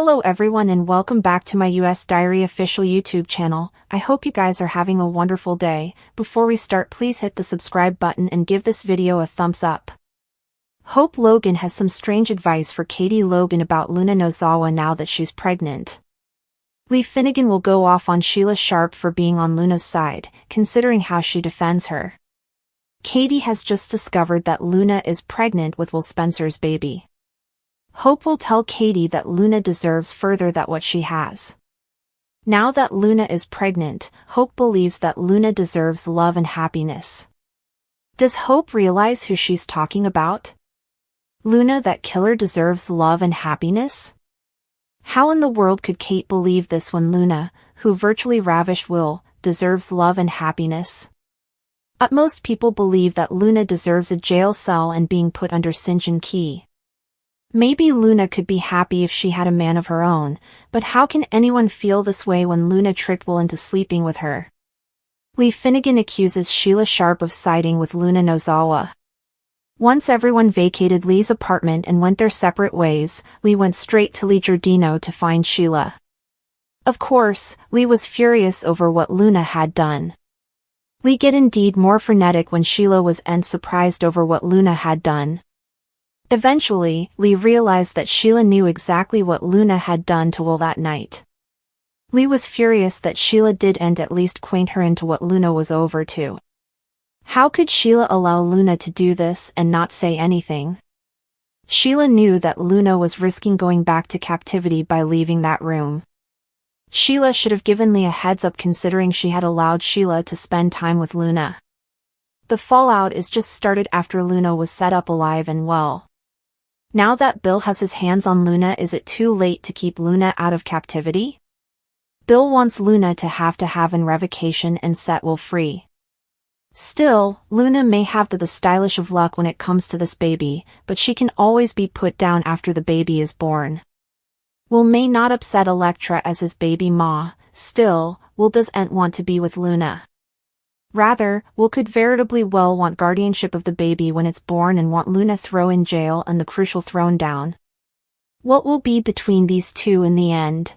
Hello everyone and welcome back to my US Diary official YouTube channel. I hope you guys are having a wonderful day. Before we start, please hit the subscribe button and give this video a thumbs up. Hope Logan has some strange advice for Katie Logan about Luna Nozawa now that she's pregnant. Lee Finnegan will go off on Sheila Sharp for being on Luna's side, considering how she defends her. Katie has just discovered that Luna is pregnant with Will Spencer's baby. Hope will tell Katie that Luna deserves further than what she has. Now that Luna is pregnant, Hope believes that Luna deserves love and happiness. Does Hope realize who she's talking about? Luna, that killer, deserves love and happiness? How in the world could Kate believe this when Luna, who virtually ravished Will, deserves love and happiness? Most people believe that Luna deserves a jail cell and being put under cinch and key. Maybe Luna could be happy if she had a man of her own, but how can anyone feel this way when Luna tricked Will into sleeping with her? Lee Finnegan accuses Sheila Sharp of siding with Luna Nozawa. Once everyone vacated Lee's apartment and went their separate ways, Lee went straight to Lee Giardino to find Sheila. Of course, Lee was furious over what Luna had done. Lee get indeed more frenetic when Sheila was surprised over what Luna had done. Eventually, Lee realized that Sheila knew exactly what Luna had done to Will that night. Lee was furious that Sheila did at least acquaint her into what Luna was over to. How could Sheila allow Luna to do this and not say anything? Sheila knew that Luna was risking going back to captivity by leaving that room. Sheila should have given Lee a heads up, considering she had allowed Sheila to spend time with Luna. The fallout is just started after Luna was set up alive and well. Now that Bill has his hands on Luna, is it too late to keep Luna out of captivity? Bill wants Luna to have an revocation and set Will free. Still, Luna may have the stylish of luck when it comes to this baby, but she can always be put down after the baby is born. Will may not upset Elektra as his baby ma, still, Will doesn't want to be with Luna. Rather, Will could veritably well want guardianship of the baby when it's born and want Luna thrown in jail and the crucial thrown down. What will be between these two in the end?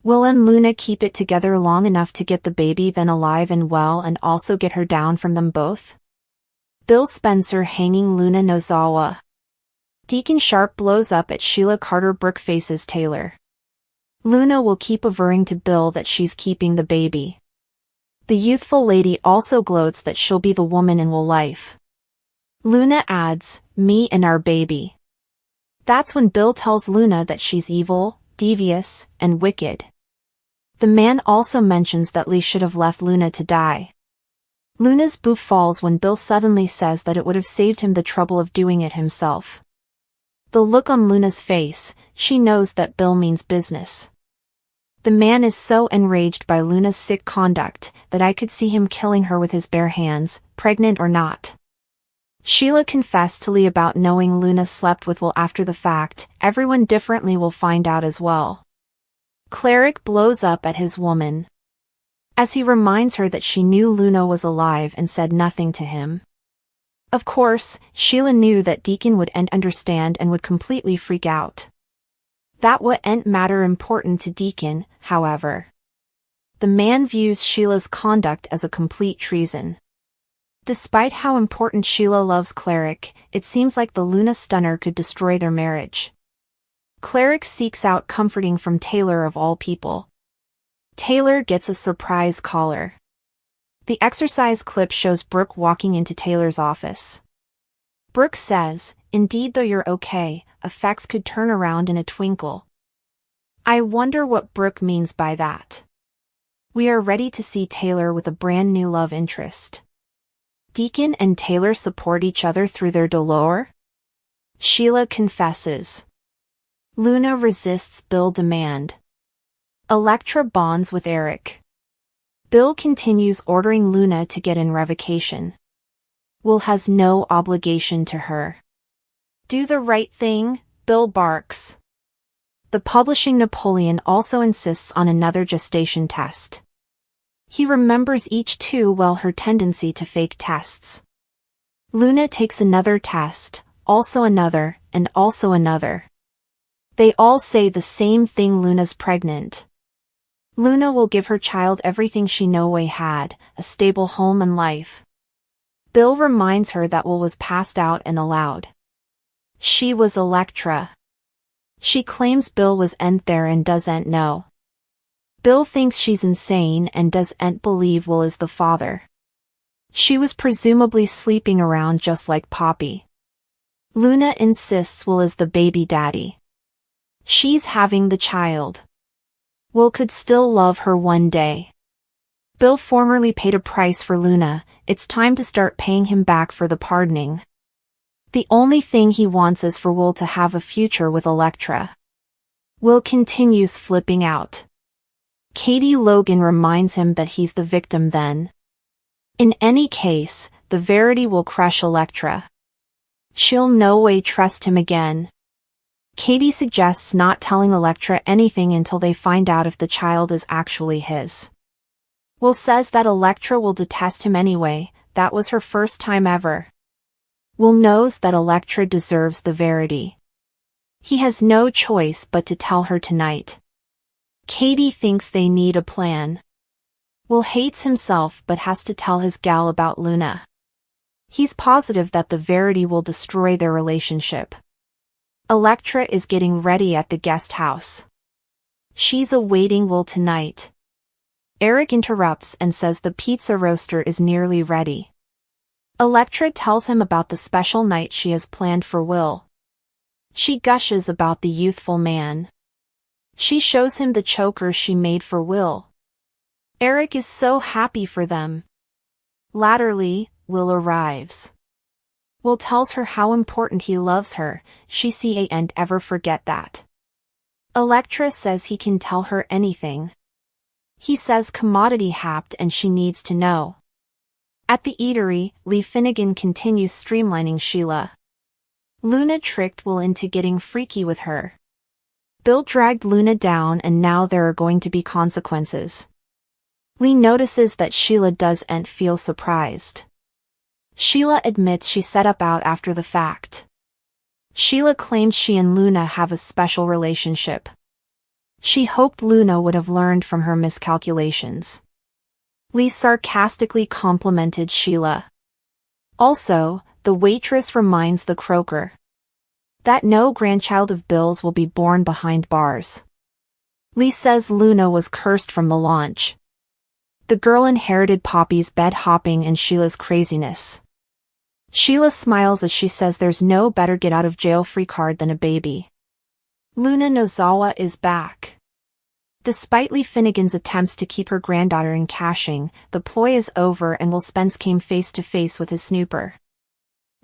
Will and Luna keep it together long enough to get the baby then alive and well and also get her down from them both? Bill Spencer hanging Luna Nozawa. Deacon Sharp blows up at Sheila. Carter Brooke faces Taylor. Luna will keep averring to Bill that she's keeping the baby. The youthful lady also gloats that she'll be the woman in Will life. Luna adds, "Me and our baby." That's when Bill tells Luna that she's evil, devious, and wicked. The man also mentions that Lee should have left Luna to die. Luna's boo falls when Bill suddenly says that it would have saved him the trouble of doing it himself. The look on Luna's face, she knows that Bill means business. The man is so enraged by Luna's sick conduct that I could see him killing her with his bare hands, pregnant or not. Sheila confessed to Lee about knowing Luna slept with Will after the fact. Everyone differently will find out as well. Cleric blows up at his woman, as he reminds her that she knew Luna was alive and said nothing to him. Of course, Sheila knew that Deacon would understand and would completely freak out. That wouldn't matter important to Deacon, however. The man views Sheila's conduct as a complete treason. Despite how important Sheila loves Cleric, it seems like the Luna stunner could destroy their marriage. Cleric seeks out comforting from Taylor of all people. Taylor gets a surprise caller. The exercise clip shows Brooke walking into Taylor's office. Brooke says, "Indeed, though you're okay, effects could turn around in a twinkle." I wonder what Brooke means by that. We are ready to see Taylor with a brand new love interest. Deacon and Taylor support each other through their dolor? Sheila confesses. Luna resists Bill's demand. Elektra bonds with Eric. Bill continues ordering Luna to get in revocation. Will has no obligation to her. Do the right thing, Bill barks. The publishing Napoleon also insists on another gestation test. He remembers each too well her tendency to fake tests. Luna takes another test, also another, and also another. They all say the same thing: Luna's pregnant. Luna will give her child everything she no way had, a stable home and life. Bill reminds her that Will was passed out and allowed. She was Electra. She claims Bill wasn't there and doesn't know. Bill thinks she's insane and doesn't believe Will is the father. She was presumably sleeping around just like Poppy. Luna insists Will is the baby daddy. She's having the child. Will could still love her one day. Bill formerly paid a price for Luna, it's time to start paying him back for the pardoning. The only thing he wants is for Will to have a future with Electra. Will continues flipping out. Katie Logan reminds him that he's the victim then. In any case, the Verity will crush Electra. She'll no way trust him again. Katie suggests not telling Electra anything until they find out if the child is actually his. Will says that Electra will detest him anyway, that was her first time ever. Will knows that Electra deserves the Verity. He has no choice but to tell her tonight. Katie thinks they need a plan. Will hates himself but has to tell his gal about Luna. He's positive that the Verity will destroy their relationship. Electra is getting ready at the guest house. She's awaiting Will tonight. Eric interrupts and says the pizza roaster is nearly ready. Electra tells him about the special night she has planned for Will. She gushes about the youthful man. She shows him the choker she made for Will. Eric is so happy for them. Latterly, Will arrives. Will tells her how important he loves her, she can't ever forget that. Electra says he can tell her anything. He says commodity happed and she needs to know. At the eatery, Lee Finnegan continues streamlining Sheila. Luna tricked Will into getting freaky with her. Bill dragged Luna down and now there are going to be consequences. Lee notices that Sheila doesn't feel surprised. Sheila admits she set up out after the fact. Sheila claims she and Luna have a special relationship. She hoped Luna would have learned from her miscalculations. Lee sarcastically complimented Sheila. Also, the waitress reminds the croaker that no grandchild of Bill's will be born behind bars. Lee says Luna was cursed from the launch. The girl inherited Poppy's bed hopping and Sheila's craziness. Sheila smiles as she says there's no better get-out-of-jail-free card than a baby. Luna Nozawa is back. Despite Lee Finnegan's attempts to keep her granddaughter in caching, the ploy is over and Will Spence came face-to-face with his snooper.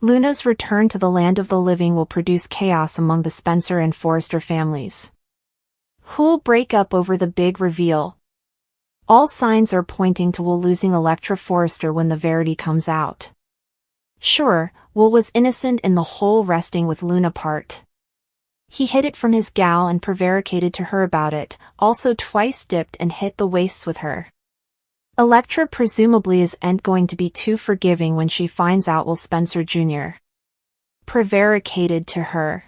Luna's return to the land of the living will produce chaos among the Spencer and Forrester families. Who'll break up over the big reveal? All signs are pointing to Will losing Electra Forrester when the Verity comes out. Sure, Will was innocent in the whole resting with Luna part. He hid it from his gal and prevaricated to her about it, also twice dipped and hit the waists with her. Electra presumably isn't going to be too forgiving when she finds out Will Spencer Jr. prevaricated to her.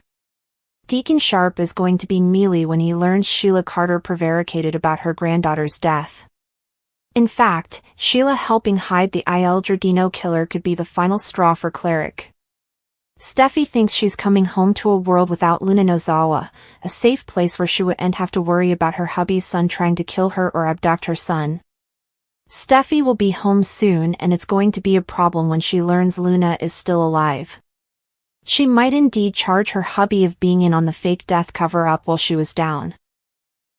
Deacon Sharp is going to be mealy when he learns Sheila Carter prevaricated about her granddaughter's death. In fact, Sheila helping hide the Il Giardino killer could be the final straw for Cleric. Steffi thinks she's coming home to a world without Luna Nozawa, a safe place where she wouldn't have to worry about her hubby's son trying to kill her or abduct her son. Steffi will be home soon and it's going to be a problem when she learns Luna is still alive. She might indeed charge her hubby of being in on the fake death cover-up while she was down.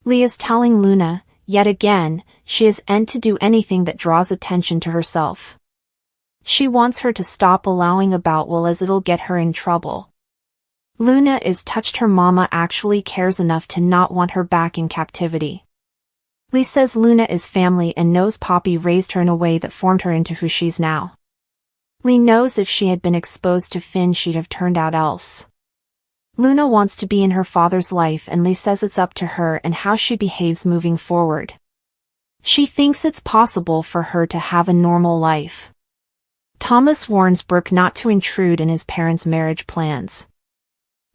Leah's telling Luna, yet again, she isn't to do anything that draws attention to herself. She wants her to stop allowing about Will as it'll get her in trouble. Luna is touched her mama actually cares enough to not want her back in captivity. Lee says Luna is family and knows Poppy raised her in a way that formed her into who she's now. Lee knows if she had been exposed to Finn she'd have turned out else. Luna wants to be in her father's life and Lee says it's up to her and how she behaves moving forward. She thinks it's possible for her to have a normal life. Thomas warns Brooke not to intrude in his parents' marriage plans.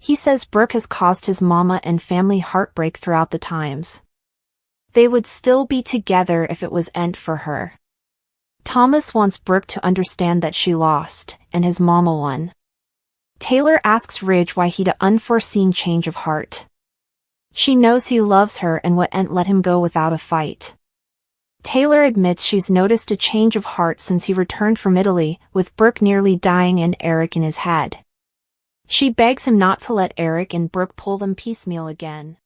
He says Brooke has caused his mama and family heartbreak throughout the times. They would still be together if it was meant for her. Thomas wants Brooke to understand that she lost, and his mama won. Taylor asks Ridge why he'd an unforeseen change of heart. She knows he loves her and wouldn't let him go without a fight. Taylor admits she's noticed a change of heart since he returned from Italy, with Brooke nearly dying and Eric in his head. She begs him not to let Eric and Brooke pull them piecemeal again.